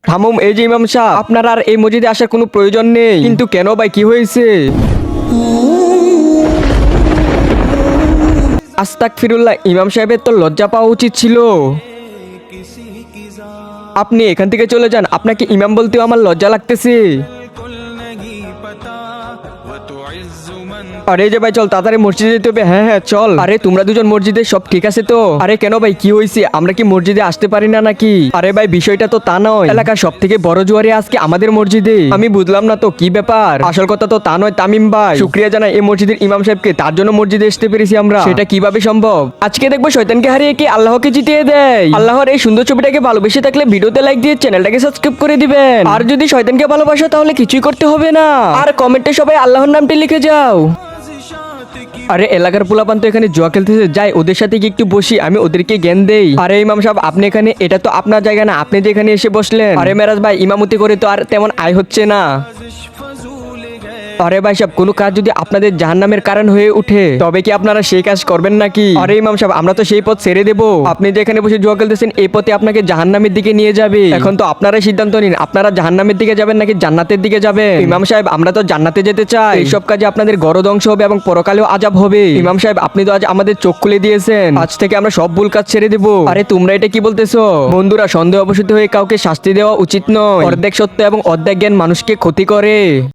থামুম, এই যে ইমাম সাহেব, আপনার আর এই মসজিদে আসার কোনো প্রয়োজন নেই। কিন্তু কেন ভাই, কি হয়েছে? আস্তাগফিরুল্লাহ, ইমাম সাহেবের তো লজ্জা পাওয়া উচিত ছিল। আপনি এখান থেকে চলে যান, আপনাকে ইমাম বলতেও আমার লজ্জা লাগতেছে। আরে যে ভাই, চল তাড়াতাড়ি মসজিদে যেতে হবে। হ্যাঁ হ্যাঁ চল। আরে তোমরা দুজন মসজিদে সব ঠিক আছে তো? আরে কেন ভাই, কি হয়েছে? আমরা কি মসজিদে আসতে পারি না নাকি? আরে ভাই, বিষয়টা তো তা নয়, এলাকার সব থেকে বড় জুয়ারি আজকে আমাদের মসজিদে। আমি বুঝলাম না তো কি ব্যাপার। আসল কথা তো তা নয় তামিম ভাই, শুক্রিয়া জানাই এই মসজিদের ইমাম সাহেবকে, তার জন্য মসজিদে আসতে পেরেছি আমরা। সেটা কিভাবে সম্ভব? আজকে দেখবো শয়তানকে হারিয়ে কি আল্লাহকে জিতিয়ে দেয়। আল্লাহর এই সুন্দর ছবিটাকে ভালোবেসে থাকলে ভিডিওতে লাইক দিয়ে চ্যানেলটাকে সাবস্ক্রাইব করে দিবেন। আর যদি শয়তানকে ভালোবাসো তাহলে কিছুই করতে হবে না, আর কমেন্টে সবাই আল্লাহর নামটি লিখে যাও। আরে এলাকার পোলাপান তো এখানে জুয়া খেলতেছে, যাই ওদের সাথে গিয়ে একটু বসি, আমি ওদেরকে জ্ঞান দেই। আরে ইমাম সাহেব, আপনি এখানে, এটা তো আপনার জায়গা না, আপনি যে এখানে এসে বসলেন। আরে মেরাজ ভাই, ইমামতি করে তো আর তেমন আয় হচ্ছে না। আরে ভাই সাহেব, কোনো কাজ যদি আপনাদের জাহান্নামের কারণ হয়ে উঠে তবে কি আপনারা সেই কাজ করবেন নাকি? আরে ইমাম সাহেব, আমরা তো সেই পথ ছেড়ে দেবো। আপনি যে এখানে বসে জুয়া খেলতেছেন, এই পথে আপনাকে জাহান্নামের দিকে নিয়ে যাবে। এখন তো আপনারাই সিদ্ধান্ত নিন, আপনারা জাহান্নামের দিকে যাবেন নাকি জান্নাতের দিকে যাবেন। ইমাম সাহেব, আমরা তো জান্নাতে যেতে চাই। এইসব কাজে আপনাদের গড় ধ্বংস হবে এবং পরকালেও আযাব হবে। ইমাম সাহেব, আপনি তো আজ আমাদের চোখ খুলে দিয়েছেন, আজ থেকে আমরা সব ভুল কাজ ছেড়ে দেবো। আরে তোমরা এটা কি বলতেছো? বন্ধুরা, সন্দেহ অবশত হয়ে কাউকে শাস্তি দেওয়া উচিত নয়। অর্ধেক সত্য এবং অর্ধেক জ্ঞান মানুষকে ক্ষতি করে।